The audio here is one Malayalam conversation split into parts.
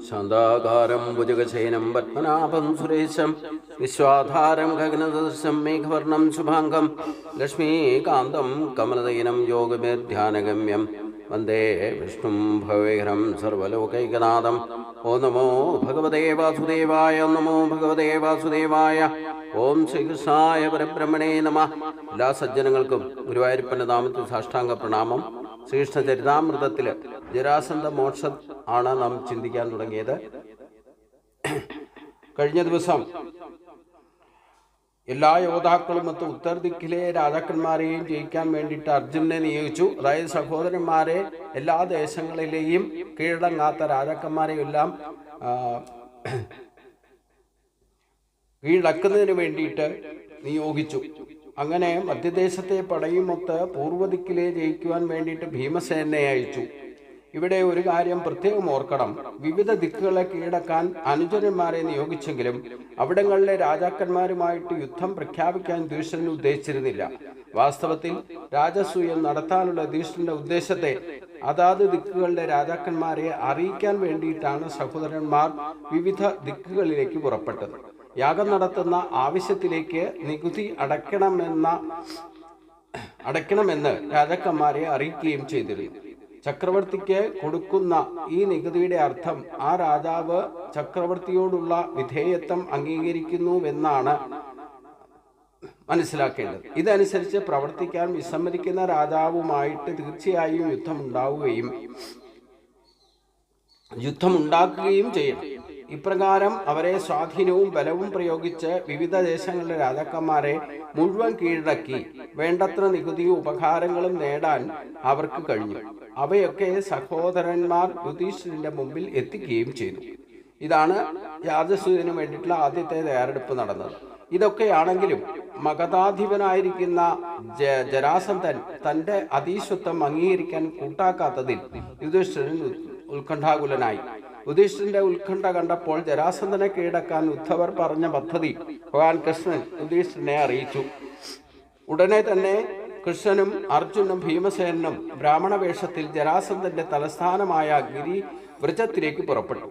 ശാന്താകാരം ഭുജഗശയനം പത്മനാഭം സുരേശം വിശ്വാധാരം ഗഗനദൃശം മേഘവർണം ശുഭാംഗം ലക്ഷ്മീകാന്തം കമലദയനം യോഗമേധ്യാനഗമ്യം വന്ദേ വിഷ്ണും ഭവേഹരം സർവലോകൈകനാഥം. ഓം നമോ ഭഗവതേ വാസുദേവായ. ഓം നമോ ഭഗവതേ വാസുദേവായ. ഓം ശ്രീകൃഷ്ണായ പരബ്രഹ്മണേ നമഃ. എല്ലാ സജ്ജനങ്ങൾക്കും ഗുരുവായൂരപ്പൻ്റെ നാമത്തിൽ സാഷ്ടാംഗ പ്രണാമം. ശ്രീകൃഷ്ണ ചരിതാമൃതത്തില് ജരാസന്ധ മോക്ഷം ആണ് നാം ചിന്തിക്കാൻ തുടങ്ങിയത്. കഴിഞ്ഞ ദിവസം എല്ലാ യോദ്ധാക്കളും മൊത്തം ഉത്തരദിക്കിലെ രാജാക്കന്മാരെയും ജയിക്കാൻ വേണ്ടിയിട്ട് അർജുനനെ നിയോഗിച്ചു. അതായത് സഹോദരന്മാരെ എല്ലാ ദേശങ്ങളിലെയും കീഴടങ്ങാത്ത രാജാക്കന്മാരെയും എല്ലാം കീഴടക്കുന്നതിന് വേണ്ടിയിട്ട് നിയോഗിച്ചു. അങ്ങനെ മധ്യദേശത്തെ പടയുമൊത്ത് പൂർവ്വദിക്കിലെ ജയിക്കുവാൻ വേണ്ടിയിട്ട് ഭീമസേനയെ അയച്ചു. ഇവിടെ ഒരു കാര്യം പ്രത്യേകം ഓർക്കണം. വിവിധ ദിക്കുകളെ കീഴടക്കാൻ അനുചരന്മാരെ നിയോഗിച്ചെങ്കിലും അവിടങ്ങളിലെ രാജാക്കന്മാരുമായിട്ട് യുദ്ധം പ്രഖ്യാപിക്കാൻ യുധിഷ്ഠിരൻ ഉദ്ദേശിച്ചിരുന്നില്ല. വാസ്തവത്തിൽ രാജസൂയം നടത്താനുള്ള യുധിഷ്ഠിരന്റെ ഉദ്ദേശത്തെ അതാത് ദിക്കുകളുടെ രാജാക്കന്മാരെ അറിയിക്കാൻ വേണ്ടിയിട്ടാണ് സഹോദരന്മാർ വിവിധ ദിക്കുകളിലേക്ക് പുറപ്പെട്ടത്. യാഗം നടത്തുന്ന ആവശ്യത്തിലേക്ക് നികുതി അടയ്ക്കണമെന്ന് രാജാക്കന്മാരെ അറിയിക്കുകയും ചെയ്തിരുന്നു. ചക്രവർത്തിക്ക് കൊടുക്കുന്ന ഈ നികുതിയുടെ അർത്ഥം ആ രാജാവ് ചക്രവർത്തിയോടുള്ള വിധേയത്വം അംഗീകരിക്കുന്നുവെന്നാണ് മനസ്സിലാക്കേണ്ടത്. ഇതനുസരിച്ച് പ്രവർത്തിക്കാൻ വിസമ്മതിക്കുന്ന രാജാവുമായിട്ട് തീർച്ചയായും യുദ്ധമുണ്ടാക്കുകയും ചെയ്യണം. ഇപ്രകാരം അവരെ സ്വാധീനവും ബലവും പ്രയോഗിച്ച് വിവിധ ദേശങ്ങളിലെ രാജാക്കന്മാരെ മുഴുവൻ കീഴടക്കി വേണ്ടത്ര നികുതിയും ഉപകാരങ്ങളും നേടാൻ അവർക്ക് കഴിഞ്ഞു. അവയൊക്കെ സഹോദരന്മാർ യുധിഷ്ഠിരന്റെ മുമ്പിൽ എത്തിക്കുകയും ചെയ്തു. ഇതാണ് രാജസൂയന് വേണ്ടിയിട്ടുള്ള ആദ്യത്തെ തയ്യാറെടുപ്പ് നടന്നത്. ഇതൊക്കെയാണെങ്കിലും മഗധാധിപനായിരിക്കുന്ന ജരാസന്ധൻ തന്റെ അധീശത്വം അംഗീകരിക്കാൻ കൂട്ടാക്കാത്തതിൽ യുധിഷ്ഠിരൻ ഉത്കണ്ഠാകുലനായി. യുധിഷ്ഠിരന്റെ ഉത്കണ്ഠ കണ്ടപ്പോൾ ജരാസന്ധനെ കീഴടക്കാൻ ഉദ്ധവർ പറഞ്ഞ പദ്ധതി ഭഗവാൻ കൃഷ്ണൻ യുധിഷ്ഠിരനെ അറിയിച്ചു. ഉടനെ തന്നെ കൃഷ്ണനും അർജുനും ഭീമസേനും ബ്രാഹ്മണ വേഷത്തിൽ ജരാസന്ധന്റെ തലസ്ഥാനമായ ഗിരിവ്രജത്തിലേക്ക് പുറപ്പെട്ടു.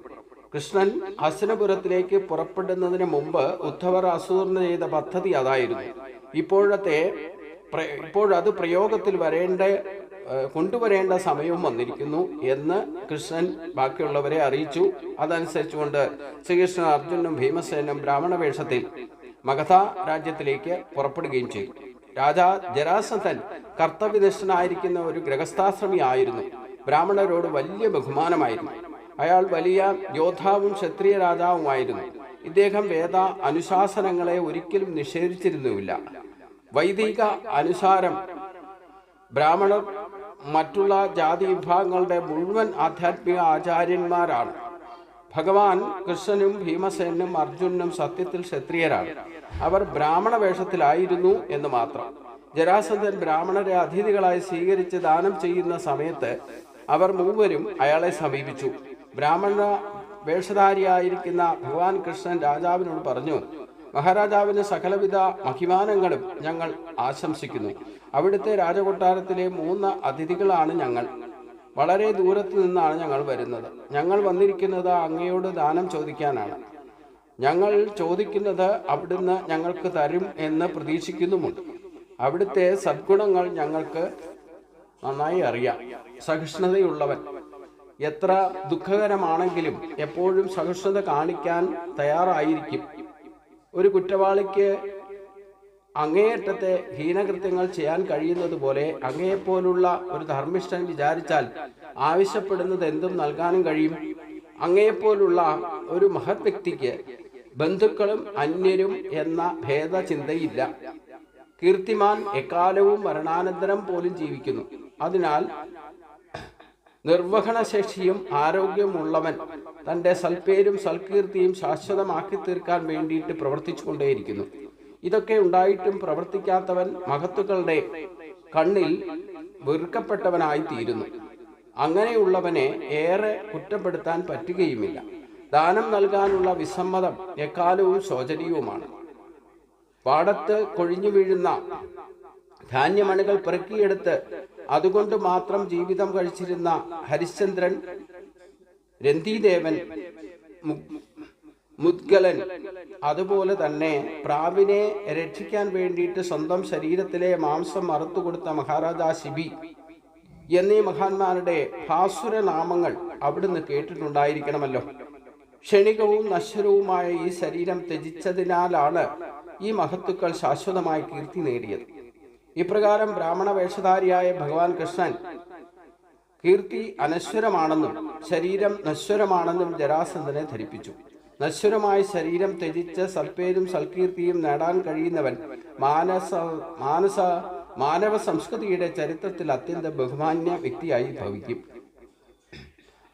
കൃഷ്ണൻ ഹസ്തനപുരത്തിലേക്ക് പുറപ്പെടുന്നതിന് മുമ്പ് ഉദ്ധവർ ആസൂത്രണം ചെയ്ത പദ്ധതി അതായിരുന്നു. ഇപ്പോഴത് പ്രയോഗത്തിൽ കൊണ്ടുവരേണ്ട സമയവും വന്നിരിക്കുന്നു എന്ന് കൃഷ്ണൻ ബാക്കിയുള്ളവരെ അറിയിച്ചു. അതനുസരിച്ചുകൊണ്ട് ശ്രീകൃഷ്ണൻ അർജുനും ഭീമസേനും ബ്രാഹ്മണ വേഷത്തിൽ മഗധ രാജ്യത്തിലേക്ക് പുറപ്പെടുകയും ചെയ്തു. രാജാ ജരാസന്ധൻ കർത്തവ്യനിഷ്ഠനായിരിക്കുന്ന ഒരു ഗൃഹസ്ഥാശ്രമി ആയിരുന്നു. ബ്രാഹ്മണരോട് വലിയ ബഹുമാനമായിരുന്നു. അയാൾ വലിയ യോദ്ധാവും ക്ഷത്രിയ രാജാവുമായിരുന്നു. ഇദ്ദേഹം വേദ അനുശാസനങ്ങളെ ഒരിക്കലും നിഷേധിച്ചിരുന്നുമില്ല. വൈദിക അനുസാരം ബ്രാഹ്മണർ മറ്റുള്ള ജാതി വിഭാഗങ്ങളുടെ മുഴുവൻ ആധ്യാത്മിക ആചാര്യന്മാരാണ്. ഭഗവാൻ കൃഷ്ണനും ഭീമസേനും അർജുനും സത്യത്തിൽ ക്ഷത്രിയരാണ്. അവർ ബ്രാഹ്മണ വേഷത്തിലായിരുന്നു എന്ന് മാത്രം. ജരാസന്ധൻ ബ്രാഹ്മണരെ അതിഥികളായി സ്വീകരിച്ച് ദാനം ചെയ്യുന്ന സമയത്ത് അവർ മൂവരും അയാളെ സമീപിച്ചു. ബ്രാഹ്മണ വേഷധാരിയായിരിക്കുന്ന ഭഗവാൻ കൃഷ്ണൻ രാജാവിനോട് പറഞ്ഞു, മഹാരാജാവിന് സകലവിധ മഹിമാനങ്ങളും ഞങ്ങൾ ആശംസിക്കുന്നു. അവിടുത്തെ രാജകൊട്ടാരത്തിലെ 3 അതിഥികളാണ് ഞങ്ങൾ. വളരെ ദൂരത്ത് നിന്നാണ് ഞങ്ങൾ വരുന്നത്. ഞങ്ങൾ വന്നിരിക്കുന്നത് അങ്ങയോട് ദാനം ചോദിക്കാനാണ്. ഞങ്ങൾ ചോദിക്കുന്നത് അവിടുന്ന് ഞങ്ങൾക്ക് തരും എന്ന് പ്രതീക്ഷിക്കുന്നുമുണ്ട്. അവിടുത്തെ സദ്ഗുണങ്ങൾ ഞങ്ങൾക്ക് നന്നായി അറിയാം. സഹിഷ്ണുതയുള്ളവൻ, എത്ര ദുഃഖകരമാണെങ്കിലും എപ്പോഴും സഹിഷ്ണുത കാണിക്കാൻ തയ്യാറായിരിക്കും. ഒരു കുറ്റവാളിക്ക് അങ്ങേയറ്റത്തെ ഹീനകൃത്യങ്ങൾ ചെയ്യാൻ കഴിയുന്നത് പോലെ അങ്ങയെപ്പോലുള്ള ഒരു ധർമ്മിഷ്ഠൻ വിചാരിച്ചാൽ ആവശ്യപ്പെടുന്നത് എന്തും നൽകാനും കഴിയും. അങ്ങയെപ്പോലുള്ള ഒരു മഹത് വ്യക്തിക്ക് ബന്ധുക്കളും അന്യരും എന്ന ഭേദചിന്തയില്ല. കീർത്തിമാൻ എക്കാലവും മരണാനന്തരം പോലും ജീവിക്കുന്നു. അതിനാൽ നിർവഹണശേഷിയും ആരോഗ്യമുള്ളവൻ തൻ്റെ സൽപ്പേരും സൽകീർത്തിയും ശാശ്വതമാക്കി തീർക്കാൻ വേണ്ടിയിട്ട് പ്രവർത്തിച്ചു കൊണ്ടേയിരിക്കുന്നു. ഇതൊക്കെ ഉണ്ടായിട്ടും പ്രവർത്തിക്കാത്തവൻ മഹത്തുക്കളുടെ കണ്ണിൽ വെറുക്കപ്പെട്ടവനായി തീരുന്നു. അങ്ങനെയുള്ളവനെ ഏറെ കുറ്റപ്പെടുത്താൻ പറ്റുകയുമില്ല. ദാനം നൽകാനുള്ള വിസമ്മതം എക്കാലവും ശോചനീയവുമാണ്. പാടത്ത് കൊഴിഞ്ഞു വീഴുന്ന ധാന്യമണികൾ പെറുക്കിയെടുത്ത് അതുകൊണ്ട് മാത്രം ജീവിതം കഴിച്ചിരുന്ന ഹരിശ്ചന്ദ്രൻ, രന്തിദേവൻ മുദ്ഗലൻ, അതുപോലെ തന്നെ പ്രാവിനെ രക്ഷിക്കാൻ വേണ്ടിയിട്ട് സ്വന്തം ശരീരത്തിലെ മാംസം മറുത്തുകൊടുത്ത മഹാരാജാ ശിബി എന്നീ മഹാന്മാരുടെ ഭാസുര നാമങ്ങൾ അവിടുന്ന് കേട്ടിട്ടുണ്ടായിരിക്കണമല്ലോ. ക്ഷണികവും നശ്വരവുമായ ഈ ശരീരം ത്യജിച്ചതിനാലാണ് ഈ മഹത്തുക്കൾ ശാശ്വതമായി കീർത്തി നേടിയത്. ഇപ്രകാരം ബ്രാഹ്മണ വേഷധാരിയായ ഭഗവാൻ കൃഷ്ണൻ കീർത്തി അനശ്വരമാണെന്നും ശരീരം നശ്വരമാണെന്നും ജരാസന്ധനെ ധരിപ്പിച്ചു. നശ്വരമായ ശരീരം ത്യജിച്ച് സൽപ്പേരും സൽകീർത്തിയും നേടാൻ കഴിയുന്നവൻ മാനവ സംസ്കൃതിയുടെ ചരിത്രത്തിൽ അത്യന്തം ബഹുമാന്യ വ്യക്തിയായി ഭവിക്കും.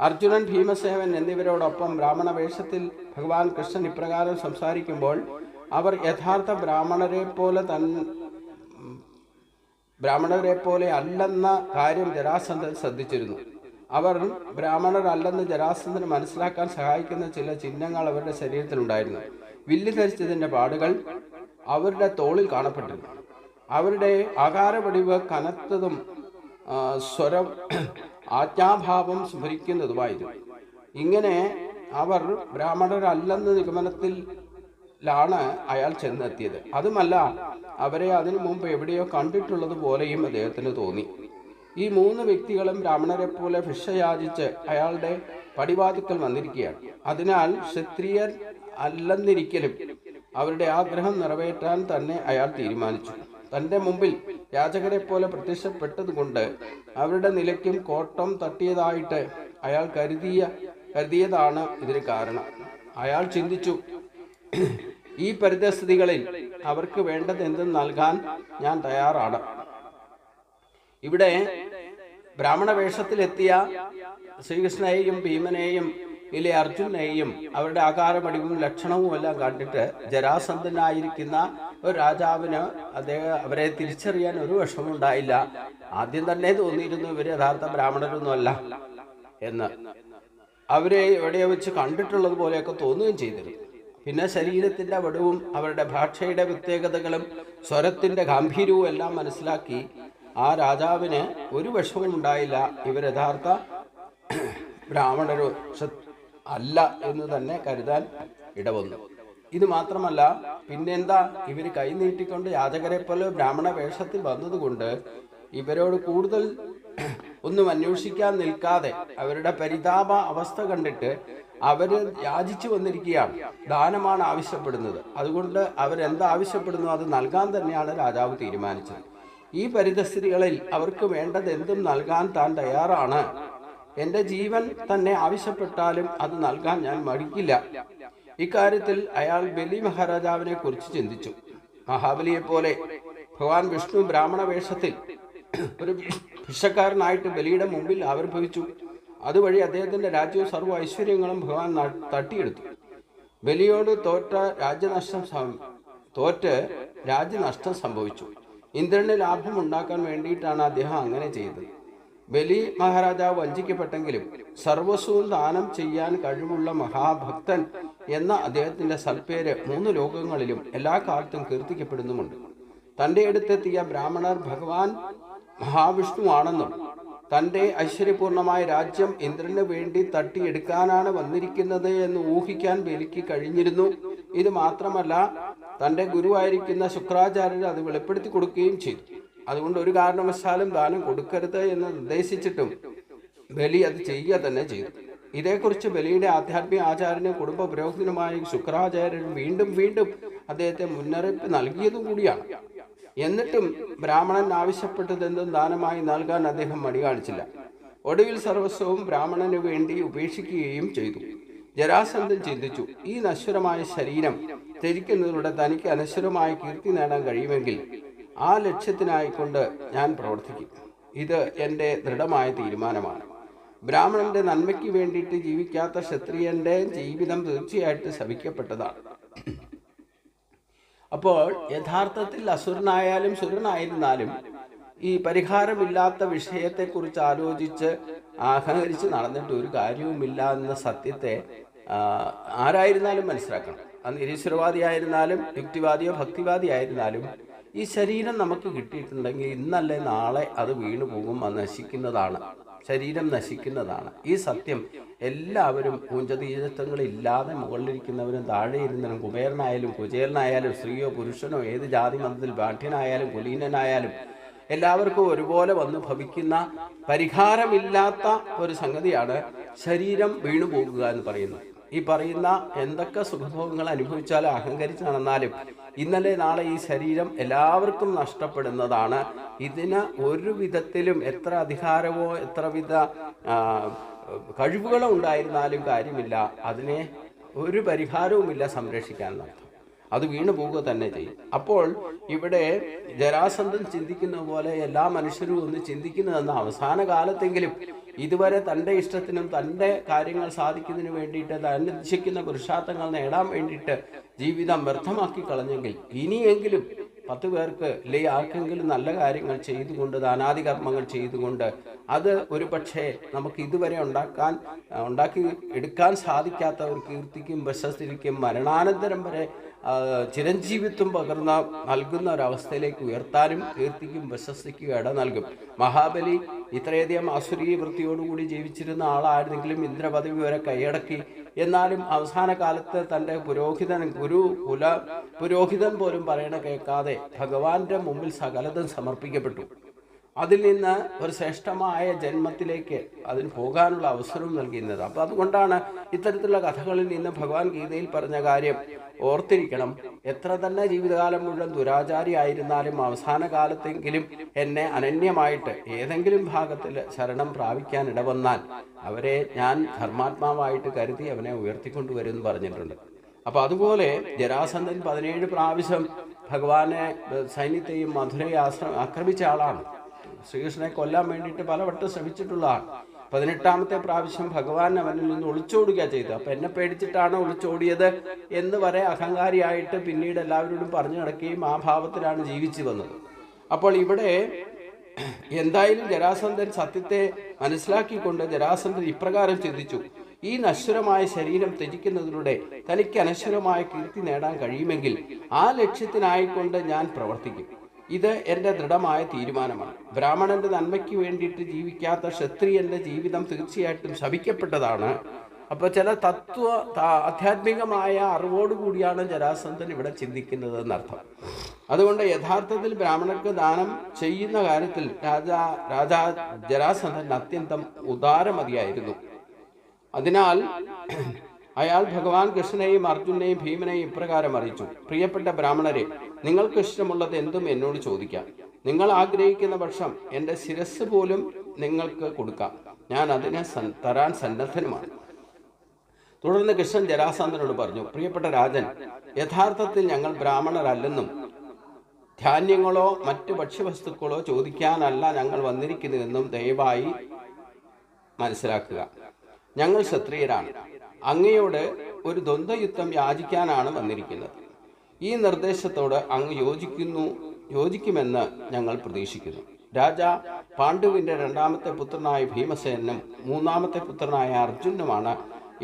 അർജുനൻ, ഭീമസേനൻ എന്നിവരോടൊപ്പം ബ്രാഹ്മണ വേഷത്തിൽ ഭഗവാൻ കൃഷ്ണൻ ഇപ്രകാരം സംസാരിക്കുമ്പോൾ അവർ യഥാർത്ഥ ബ്രാഹ്മണരെ പോലെ അല്ലെന്ന കാര്യം ജരാസന്ധൻ ശ്രദ്ധിച്ചിരുന്നു. അവർ ബ്രാഹ്മണരല്ലെന്ന് ജരാസന്ധന് മനസ്സിലാക്കാൻ സഹായിക്കുന്ന ചില ചിഹ്നങ്ങൾ അവരുടെ ശരീരത്തിലുണ്ടായിരുന്നു. വില്ല് ധരിച്ചതിൻ്റെ പാടുകൾ അവരുടെ തോളിൽ കാണപ്പെട്ടിരുന്നു. അവരുടെ ആകാരവടിവ് കനത്തതും സ്വരം ആജ്ഞാഭാവം സ്മരിക്കുന്നതുമായിരുന്നു. ഇങ്ങനെ അവർ ബ്രാഹ്മണരല്ലെന്ന നിഗമനത്തിലാണ് അയാൾ ചെന്നെത്തിയത്. അതുമല്ല, അവരെ അതിനു മുമ്പ് എവിടെയോ കണ്ടിട്ടുള്ളത് പോലെയും അദ്ദേഹത്തിന് തോന്നി. ഈ 3 വ്യക്തികളും ബ്രാഹ്മണരെ പോലെ ഭിക്ഷ യാചിച്ച് അയാളുടെ പടിവാതിക്കൽ വന്നിരിക്കുകയാണ്. അതിനാൽ ക്ഷത്രിയർ അല്ലെന്നിരിക്കലും അവരുടെ ആഗ്രഹം നിറവേറ്റാൻ തന്നെ അയാൾ തീരുമാനിച്ചു. തൻ്റെ മുമ്പിൽ യാചകരെ പോലെ പ്രത്യക്ഷപ്പെട്ടതുകൊണ്ട് അവരുടെ നിലയ്ക്കും കോട്ടം തട്ടിയതായിട്ട് അയാൾ കരുതിയതാണ് ഇതിന് കാരണം. അയാൾ ചിന്തിച്ചു, ഈ പരിതസ്ഥിതികളിൽ അവർക്ക് വേണ്ടത് എന്തും നൽകാൻ ഞാൻ തയ്യാറാണ്. ഇവിടെ ബ്രാഹ്മണ വേഷത്തിലെത്തിയ ശ്രീകൃഷ്ണനെയും ഭീമനെയും ഇല്ലേ അർജുനെയും അവരുടെ ആകാരപടിവും ലക്ഷണവും എല്ലാം കണ്ടിട്ട് ജരാസന്ധനായിരിക്കുന്ന ഒരു രാജാവിന് അവരെ തിരിച്ചറിയാൻ ഒരു വിഷമമുണ്ടായില്ല. ആദ്യം തന്നെ തോന്നിയിരുന്നു ഇവർ യഥാർത്ഥ ബ്രാഹ്മണരൊന്നുമല്ല എന്ന്. അവരെ എവിടെയോ വെച്ച് കണ്ടിട്ടുള്ളത് പോലെയൊക്കെ തോന്നുകയും ചെയ്തിരുന്നു. പിന്നെ ശരീരത്തിൻ്റെ വടുവും അവരുടെ ഭാഷയുടെ പ്രത്യേകതകളും സ്വരത്തിൻ്റെ ഗാംഭീര്യവും എല്ലാം മനസ്സിലാക്കി ആ രാജാവിന് ഒരു വിഷമവും ഉണ്ടായില്ല. ഇവർ യഥാർത്ഥ ബ്രാഹ്മണരോ അല്ല എന്ന് തന്നെ കരുതാൻ ഇടവന്നു. ഇത് മാത്രമല്ല, പിന്നെന്താ, ഇവർ കൈനീട്ടിക്കൊണ്ട് യാചകരെ പോലെ ബ്രാഹ്മണ വേഷത്തിൽ വന്നതുകൊണ്ട് ഇവരോട് കൂടുതൽ ഒന്നും അന്വേഷിക്കാൻ നിൽക്കാതെ അവരുടെ പരിതാപ അവസ്ഥ കണ്ടിട്ട് അവര് യാചിച്ചു വന്നിരിക്കുകയാണ്. ദാനമാണ് ആവശ്യപ്പെടുന്നത്. അതുകൊണ്ട് അവരെന്താവശ്യപ്പെടുന്നു അത് നൽകാൻ തന്നെയാണ് രാജാവ് തീരുമാനിച്ചത്. ഈ പരിതസ്ഥിതികളിൽ അവർക്ക് വേണ്ടത് എന്തും നൽകാൻ താൻ തയ്യാറാണ്. എൻ്റെ ജീവൻ തന്നെ ആവശ്യപ്പെട്ടാലും അത് നൽകാൻ ഞാൻ മടിക്കില്ല. ഇക്കാര്യത്തിൽ അയാൾ ബലി മഹാരാജാവിനെ കുറിച്ച് ചിന്തിച്ചു. മഹാബലിയെ പോലെ ഭഗവാൻ വിഷ്ണു ബ്രാഹ്മണ വേഷത്തിൽ ഒരു ഭിക്ഷക്കാരനായിട്ട് ബലിയുടെ മുമ്പിൽ ആവിർഭവിച്ചു. അതുവഴി അദ്ദേഹത്തിന്റെ രാജ്യവും സർവ്വ ഐശ്വര്യങ്ങളും ഭഗവാൻ തട്ടിയെടുത്തു. ബലിയോട് തോറ്റ് രാജ്യനഷ്ടം സംഭവിച്ചു. ഇന്ദ്രന് ലാഭം ഉണ്ടാക്കാൻ വേണ്ടിയിട്ടാണ് അദ്ദേഹം അങ്ങനെ ചെയ്തത്. ബലി മഹാരാജാവ് വഞ്ചിക്കപ്പെട്ടെങ്കിലും സർവസ്വവും ദാനം ചെയ്യാൻ കഴിവുള്ള മഹാഭക്തൻ എന്ന അദ്ദേഹത്തിന്റെ സൽപ്പേര് 3 ലോകങ്ങളിലും എല്ലാ കാലത്തും കീർത്തിക്കപ്പെടുന്നുമുണ്ട്. തൻ്റെ അടുത്തെത്തിയ ബ്രാഹ്മണർ ഭഗവാൻ മഹാവിഷ്ണുവാണെന്നും തൻ്റെ ഐശ്വര്യപൂർണമായ രാജ്യം ഇന്ദ്രന് വേണ്ടി തട്ടിയെടുക്കാനാണ് വന്നിരിക്കുന്നത് എന്ന് ഊഹിക്കാൻ ബലിക്ക് കഴിഞ്ഞിരുന്നു. ഇത് മാത്രമല്ല, തൻ്റെ ഗുരുവായിരിക്കുന്ന ശുക്രാചാര്യർ അത് വെളിപ്പെടുത്തി കൊടുക്കുകയും ചെയ്തു. അതുകൊണ്ട് ഒരു കാരണവശാലും ദാനം കൊടുക്കരുത് എന്ന് നിർദ്ദേശിച്ചിട്ടും ബലി അത് ചെയ്യുക തന്നെ ചെയ്തു. ഇതേക്കുറിച്ച് ബലിയുടെ ആധ്യാത്മിക ആചാര്യനും കുടുംബ പുരോഹിതനുമായ ശുക്രാചാര്യരും വീണ്ടും വീണ്ടും അദ്ദേഹത്തെ മുന്നറിയിപ്പ് നൽകിയതും കൂടിയാണ്. എന്നിട്ടും ബ്രാഹ്മണൻ ആവശ്യപ്പെട്ടതെന്തും ദാനമായി നൽകാൻ അദ്ദേഹം മടി കാണിച്ചില്ല. ഒടുവിൽ സർവസ്വവും ബ്രാഹ്മണന് വേണ്ടി ഉപേക്ഷിക്കുകയും ചെയ്തു. ജരാസന്ധൻ ചിന്തിച്ചു, ഈ നശ്വരമായ ശരീരം ത്യജിക്കുന്നതിലൂടെ തനിക്ക് അനശ്വരമായ കീർത്തി നേടാൻ കഴിയുമെങ്കിൽ ആ ലക്ഷ്യത്തിനായിക്കൊണ്ട് ഞാൻ പ്രവർത്തിക്കും. ഇത് എൻ്റെ ദൃഢമായ തീരുമാനമാണ്. ബ്രാഹ്മണന്റെ നന്മയ്ക്ക് വേണ്ടിയിട്ട് ജീവിക്കാത്ത ക്ഷത്രിയന്റെ ജീവിതം തീർച്ചയായിട്ടും ശപിക്കപ്പെട്ടതാണ്. അപ്പോൾ യഥാർത്ഥത്തിൽ അസുരനായാലും സുരനായിരുന്നാലും ഈ പരിഹാരമില്ലാത്ത വിഷയത്തെക്കുറിച്ച് ആലോചിച്ച് അഹങ്കരിച്ച് നടന്നിട്ട് ഒരു കാര്യവുമില്ല എന്ന സത്യത്തെ ആരായിരുന്നാലും മനസ്സിലാക്കണം. അത് നിരീശ്വരവാദിയായിരുന്നാലും യുക്തിവാദിയോ ഭക്തിവാദിയായിരുന്നാലും ഈ ശരീരം നമുക്ക് കിട്ടിയിട്ടുണ്ടെങ്കിൽ ഇന്നല്ലേ നാളെ അത് വീണു പോകും, അത് നശിക്കുന്നതാണ്. ശരീരം നശിക്കുന്നതാണ്. ഈ സത്യം എല്ലാവരും പൂഞ്ചതീജത്വങ്ങളില്ലാതെ മുകളിലിരിക്കുന്നവരും താഴെ ഇരുന്നവരും കുബേരനായാലും കുചേലനായാലും സ്ത്രീയോ പുരുഷനോ ഏത് ജാതി മതത്തിൽ ബാഠ്യനായാലും കുലീനനായാലും എല്ലാവർക്കും ഒരുപോലെ വന്ന് ഭവിക്കുന്ന പരിഹാരമില്ലാത്ത ഒരു സംഗതിയാണ് ശരീരം വീണു പോകുക എന്ന് പറയുന്നത്. ഈ പറയുന്ന എന്തൊക്കെ സുഖഭോഗങ്ങൾ അനുഭവിച്ചാലും അഹങ്കരിച്ച് നടന്നാലും ഇന്നലെ നാളെ ഈ ശരീരം എല്ലാവർക്കും നഷ്ടപ്പെടുന്നതാണ്. ഇതിന് ഒരു വിധത്തിലും എത്ര അധികാരമോ എത്രവിധ കഴിവുകളോ ഉണ്ടായിരുന്നാലും കാര്യമില്ല, അതിനെ ഒരു പരിഹാരവുമില്ല സംരക്ഷിക്കാൻ. അത് വീണു പോവുക തന്നെ ചെയ്യും. അപ്പോൾ ഇവിടെ ജരാസന്ധൻ ചിന്തിക്കുന്ന പോലെ എല്ലാ മനുഷ്യരും ഒന്ന് ചിന്തിക്കുന്നതെന്ന അവസാന കാലത്തെങ്കിലും ഇതുവരെ തൻ്റെ ഇഷ്ടത്തിനും തൻ്റെ കാര്യങ്ങൾ സാധിക്കുന്നതിന് വേണ്ടിയിട്ട് തന്നെ ഇച്ഛിക്കുന്ന പുരുഷാർത്ഥങ്ങൾ നേടാൻ വേണ്ടിയിട്ട് ജീവിതം വ്യർത്ഥമാക്കി കളഞ്ഞെങ്കിൽ ഇനിയെങ്കിലും 10 പേർക്ക് അല്ലെങ്കിൽ ആർക്കെങ്കിലും നല്ല കാര്യങ്ങൾ ചെയ്തുകൊണ്ട് ദാനാദി കർമ്മങ്ങൾ ചെയ്തുകൊണ്ട് അത് ഒരു പക്ഷേ നമുക്ക് ഇതുവരെ ഉണ്ടാക്കി എടുക്കാൻ സാധിക്കാത്ത ഒരു കീർത്തിക്കും പ്രശസ്തിക്കും മരണാനന്തരം വരെ ചിരഞ്ജീവിത്വം നൽകുന്ന ഒരവസ്ഥയിലേക്ക് ഉയർത്താനും കീർത്തിക്കും പ്രശസ്തിക്കും ഇട നൽകും. മഹാബലി ഇത്രയധികം ആസുരീയ വൃത്തിയോടുകൂടി ജീവിച്ചിരുന്ന ആളായിരുന്നെങ്കിലും ഇന്ദ്രപദവി വരെ കൈയടക്കി. എന്നാലും അവസാന കാലത്ത് തൻ്റെ പുരോഹിതൻ പോലും പറയണ കേൾക്കാതെ ഭഗവാന്റെ മുമ്പിൽ സകലതും സമർപ്പിക്കപ്പെട്ടു. അതിൽ നിന്ന് ഒരു ശ്രേഷ്ഠമായ ജന്മത്തിലേക്ക് അതിന് പോകാനുള്ള അവസരവും നൽകുന്നത്. അപ്പം അതുകൊണ്ടാണ് ഇത്തരത്തിലുള്ള കഥകളിൽ നിന്ന് ഭഗവാൻ ഗീതയിൽ പറഞ്ഞ കാര്യം ഓർത്തിരിക്കണം. എത്ര തന്നെ ജീവിതകാലം മുഴുവൻ ദുരാചാരി ആയിരുന്നാലും അവസാന കാലത്തെങ്കിലും എന്നെ അനന്യമായിട്ട് ഏതെങ്കിലും ഭാഗത്തിൽ ശരണം പ്രാപിക്കാൻ ഇടവന്നാൽ അവരെ ഞാൻ ധർമാത്മാവായിട്ട് കരുതി അവനെ ഉയർത്തിക്കൊണ്ടുവരും എന്ന് പറഞ്ഞിട്ടുണ്ട്. അപ്പം അതുപോലെ ജരാസന്ധൻ 17 പ്രാവശ്യം ഭഗവാനെ സൈന്യത്തെയും മധുരയെ ആക്രമിച്ച ആളാണ്. ശ്രീകൃഷ്ണനെ കൊല്ലാൻ വേണ്ടിയിട്ട് പലവട്ടം ശ്രമിച്ചിട്ടുള്ളതാണ്. 18ാമത്തെ പ്രാവശ്യം ഭഗവാൻ അവനിൽ നിന്ന് ഒളിച്ചോടുക ചെയ്തു. അപ്പം എന്നെ പേടിച്ചിട്ടാണ് ഒളിച്ചോടിയത് എന്ന് വരെ അഹങ്കാരിയായിട്ട് പിന്നീട് എല്ലാവരോടും പറഞ്ഞു നടക്കുകയും ആ ഭാവത്തിലാണ് ജീവിച്ചു വന്നത്. അപ്പോൾ ഇവിടെ എന്തായാലും ജരാസന്ധൻ സത്യത്തെ മനസ്സിലാക്കിക്കൊണ്ട് ജരാസന്ധൻ ഇപ്രകാരം ചിന്തിച്ചു: ഈ നശ്വരമായ ശരീരം ത്യജിക്കുന്നതിലൂടെ തനിക്ക് അനശ്വരമായ കീർത്തി നേടാൻ കഴിയുമെങ്കിൽ ആ ലക്ഷ്യത്തിനായിക്കൊണ്ട് ഞാൻ പ്രവർത്തിക്കും. ഇത് എൻ്റെ ദൃഢമായ തീരുമാനമാണ്. ബ്രാഹ്മണന്റെ നന്മയ്ക്ക് വേണ്ടിയിട്ട് ജീവിക്കാത്ത ക്ഷത്രിയന്റെ ജീവിതം തീർച്ചയായിട്ടും ശപിക്കപ്പെട്ടതാണ്. അപ്പോൾ ചില ആധ്യാത്മികമായ അറിവോടുകൂടിയാണ് ജരാസന്ധൻ ഇവിടെ ചിന്തിക്കുന്നത് എന്നർത്ഥം. അതുകൊണ്ട് യഥാർത്ഥത്തിൽ ബ്രാഹ്മണർക്ക് ദാനം ചെയ്യുന്ന കാര്യത്തിൽ രാജാ ജരാസന്ധൻ അത്യന്തം ഉദാരമതിയായിരുന്നു. അതിനാൽ അയാൾ ഭഗവാൻ കൃഷ്ണനെയും അർജുനെയും ഭീമനെയും ഇപ്രകാരം അറിയിച്ചു: പ്രിയപ്പെട്ട ബ്രാഹ്മണരെ, നിങ്ങൾക്ക് ഇഷ്ടമുള്ളത് എന്തും എന്നോട് ചോദിക്കാം. നിങ്ങൾ ആഗ്രഹിക്കുന്ന പക്ഷം എൻ്റെ ശിരസ് പോലും നിങ്ങൾക്ക് കൊടുക്കാം. ഞാൻ അതിനെ തരാൻ സന്നദ്ധനുമാണ്. തുടർന്ന് കൃഷ്ണൻ ജരാസന്ധനോട് പറഞ്ഞു: പ്രിയപ്പെട്ട രാജൻ, യഥാർത്ഥത്തിൽ ഞങ്ങൾ ബ്രാഹ്മണരല്ലെന്നും ധാന്യങ്ങളോ മറ്റ് ഭക്ഷ്യവസ്തുക്കളോ ചോദിക്കാനല്ല ഞങ്ങൾ വന്നിരിക്കുന്നതെന്നും ദയവായി മനസ്സിലാക്കുക. ഞങ്ങൾ ക്ഷത്രിയരാണ്. അങ്ങയോട് ഒരു ദ്വന്ദ്വയുദ്ധം യാചിക്കാനാണ് വന്നിരിക്കുന്നത്. ഈ നിർദ്ദേശത്തോട് അങ്ങ് യോജിക്കുമെന്ന് ഞങ്ങൾ പ്രതീക്ഷിക്കുന്നു. രാജാ പാണ്ഡുവിൻ്റെ 2ാമത്തെ പുത്രനായ ഭീമസേനും 3ാമത്തെ പുത്രനായ അർജുനുമാണ്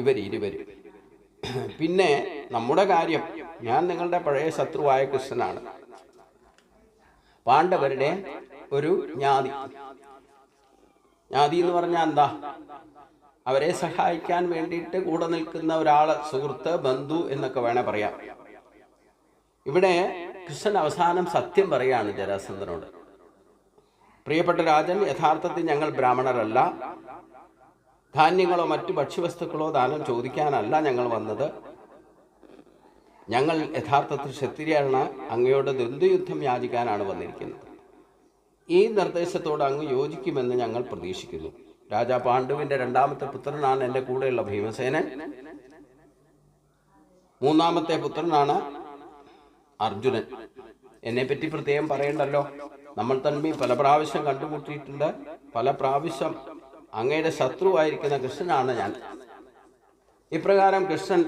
ഇവരിരുവരും. പിന്നെ നമ്മുടെ കാര്യം, ഞാൻ നിങ്ങളുടെ പഴയ ശത്രുവായ കൃഷ്ണനാണ്. പാണ്ഡവരുടെ ഒരു ജ്ഞാതി എന്ന് പറഞ്ഞാൽ എന്താ? അവരെ സഹായിക്കാൻ വേണ്ടിയിട്ട് കൂടെ നിൽക്കുന്ന ഒരാള്, സുഹൃത്ത്, ബന്ധു എന്നൊക്കെ വേണേ പറയാം. ഇവിടെ കൃഷ്ണൻ അവസാനം സത്യം പറയാണ് ജരാസന്ധനോട്: പ്രിയപ്പെട്ട രാജൻ, യഥാർത്ഥത്തിൽ ഞങ്ങൾ ബ്രാഹ്മണരല്ല. ധാന്യങ്ങളോ മറ്റു ഭക്ഷ്യവസ്തുക്കളോ ദാനം ചോദിക്കാനല്ല ഞങ്ങൾ വന്നത്. ഞങ്ങൾ യഥാർത്ഥത്തിൽ ക്ഷത്രിയരാണ്. അങ്ങയോട് ദ്വന്ദ്വയുദ്ധം യാചിക്കാനാണ് വന്നിരിക്കുന്നത്. ഈ നിർദ്ദേശത്തോട് അങ്ങ് യോജിക്കുമെന്ന് ഞങ്ങൾ പ്രതീക്ഷിക്കുന്നു. രാജാ പാണ്ഡുവിൻ്റെ 2ാമത്തെ പുത്രനാണ് എൻ്റെ കൂടെയുള്ള ഭീമസേനൻ. 3ാമത്തെ പുത്രനാണ് അർജുനൻ. എന്നെപ്പറ്റി പ്രത്യേകം പറയണ്ടല്ലോ. നമ്മൾ തമ്മിൽ പല പ്രാവശ്യം കണ്ടുമുട്ടിയിട്ടുണ്ട്. പല പ്രാവശ്യം അങ്ങയുടെ ശത്രുവായിരിക്കുന്ന കൃഷ്ണനാണ് ഞാൻ. ഇപ്രകാരം കൃഷ്ണൻ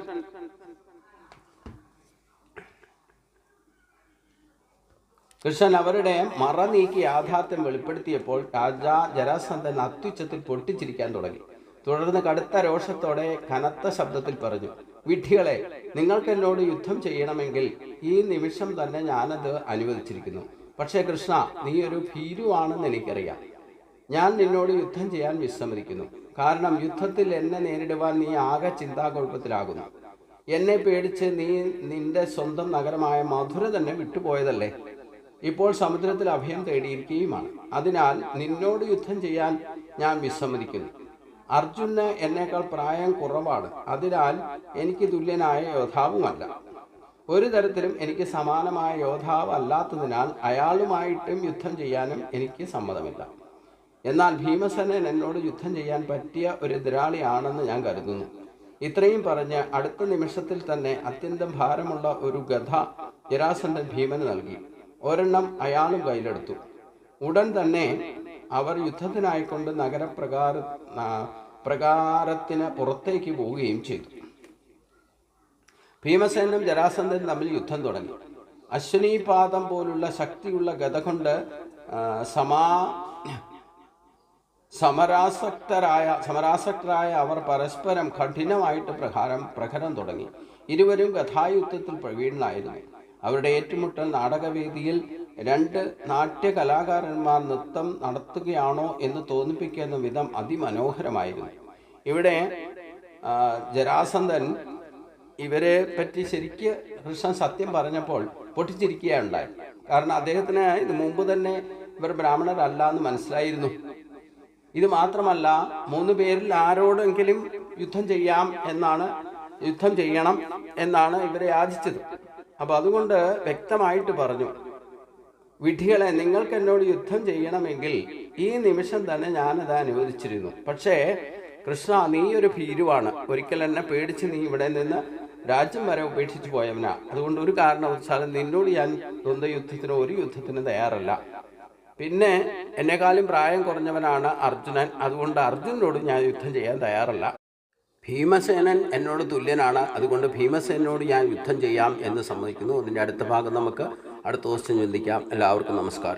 അവരുടെ മറ നീക്കി യാഥാർത്ഥ്യം വെളിപ്പെടുത്തിയപ്പോൾ രാജാ ജരാസന്ധൻ അത്യുച്ചത്തിൽ പൊട്ടിച്ചിരിക്കാൻ തുടങ്ങി. തുടർന്ന് കടുത്ത രോഷത്തോടെ കനത്ത ശബ്ദത്തിൽ പറഞ്ഞു: വിഡ്ഢികളെ, നിങ്ങൾക്ക് എന്നോട് യുദ്ധം ചെയ്യണമെങ്കിൽ ഈ നിമിഷം തന്നെ ഞാനത് അനുവദിച്ചിരിക്കുന്നു. പക്ഷേ കൃഷ്ണ, നീ ഒരു ഭീരുവാണെന്ന് എനിക്കറിയാം. ഞാൻ നിന്നോട് യുദ്ധം ചെയ്യാൻ വിസമ്മതിക്കുന്നു. കാരണം യുദ്ധത്തിൽ എന്നെ നേരിടുവാൻ നീ ആകെ ചിന്താകുഴപ്പത്തിലാകുന്നു. എന്നെ പേടിച്ച് നീ നിന്റെ സ്വന്തം നഗരമായ മധുര തന്നെ വിട്ടുപോയതല്ലേ. ഇപ്പോൾ സമുദ്രത്തിൽ അഭയം തേടിയിരിക്കുകയുമാണ്. അതിനാൽ നിന്നോട് യുദ്ധം ചെയ്യാൻ ഞാൻ വിസമ്മതിക്കുന്നു. അർജുന് എന്നേക്കാൾ പ്രായം കുറവാണ്. അതിനാൽ എനിക്ക് തുല്യനായ യോദ്ധാവുമല്ല. ഒരു തരത്തിലും എനിക്ക് സമാനമായ യോദ്ധാവ് അല്ലാത്തതിനാൽ അയാളുമായിട്ടും യുദ്ധം ചെയ്യാനും എനിക്ക് സമ്മതമില്ല. എന്നാൽ ഭീമസേനൻ എന്നോട് യുദ്ധം ചെയ്യാൻ പറ്റിയ ഒരു എതിരാളിയാണെന്ന് ഞാൻ കരുതുന്നു. ഇത്രയും പറഞ്ഞ് അടുത്ത നിമിഷത്തിൽ തന്നെ അത്യന്തം ഭാരമുള്ള ഒരു ഗദ ജരാസന്ധൻ ഭീമന് നൽകി. ഒരെണ്ണം അയാളും കയ്യിലെടുത്തു. ഉടൻ തന്നെ അവർ യുദ്ധത്തിനായിക്കൊണ്ട് പ്രകാരത്തിന് പുറത്തേക്ക് പോവുകയും ചെയ്തു. ഭീമസേനും ജരാസന്ധനും തമ്മിൽ യുദ്ധം തുടങ്ങി. അശ്വനീപാദം പോലുള്ള ശക്തിയുള്ള ഗദ കൊണ്ട് സമരാസക്തരായ അവർ പരസ്പരം കഠിനമായിട്ട് പ്രഹരം തുടങ്ങി. ഇരുവരും ഗഥായുദ്ധത്തിൽ പ്രവീണനായിരുന്നു. അവരുടെ ഏറ്റുമുട്ടൽ നാടകവേദിയിൽ രണ്ട് നാട്യ കലാകാരന്മാർ നൃത്തം നടത്തുകയാണോ എന്ന് തോന്നിപ്പിക്കുന്ന വിധം അതിമനോഹരമായിരുന്നു. ഇവിടെ ജരാസന്ധൻ ഇവരെ പറ്റി ശരിക്ക് കൃഷ്ണൻ സത്യം പറഞ്ഞപ്പോൾ പൊട്ടിച്ചിരിക്കുകയുണ്ടായി. കാരണം അദ്ദേഹത്തിന് ഇത് മുമ്പ് തന്നെ ഇവർ ബ്രാഹ്മണരല്ല എന്ന് മനസ്സിലായിരുന്നു. ഇത് മാത്രമല്ല, 3 പേരിൽ ആരോടെങ്കിലും യുദ്ധം ചെയ്യണം എന്നാണ് ഇവരെ യാചിച്ചത്. അപ്പൊ അതുകൊണ്ട് വ്യക്തമായിട്ട് പറഞ്ഞു, വിഡ്ഢികളെ, നിങ്ങൾക്ക് എന്നോട് യുദ്ധം ചെയ്യണമെങ്കിൽ ഈ നിമിഷം തന്നെ ഞാനത് അനുവദിച്ചിരുന്നു. പക്ഷേ കൃഷ്ണ, നീ ഒരു ഭീരുവാണ്. ഒരിക്കൽ എന്നെ പേടിച്ച് നീ ഇവിടെ നിന്ന് രാജ്യം വരെ ഉപേക്ഷിച്ചു പോയവനാ. അതുകൊണ്ട് ഒരു കാരണവശാലും നിന്നോട് ഞാൻ ഒരു യുദ്ധത്തിന് തയ്യാറല്ല. പിന്നെ എന്നെക്കാളും പ്രായം കുറഞ്ഞവനാണ് അർജുനൻ. അതുകൊണ്ട് അർജുനനോട് ഞാൻ യുദ്ധം ചെയ്യാൻ തയ്യാറല്ല. ഭീമസേനൻ എന്നോട് തുല്യനാണ്. അതുകൊണ്ട് ഭീമസേനോട് ഞാൻ യുദ്ധം ചെയ്യാം എന്ന് സമ്മതിക്കുന്നു. അതിൻ്റെ അടുത്ത ഭാഗം നമുക്ക് അടുത്ത ദിവസം ചിന്തിക്കാം. എല്ലാവർക്കും നമസ്കാരം.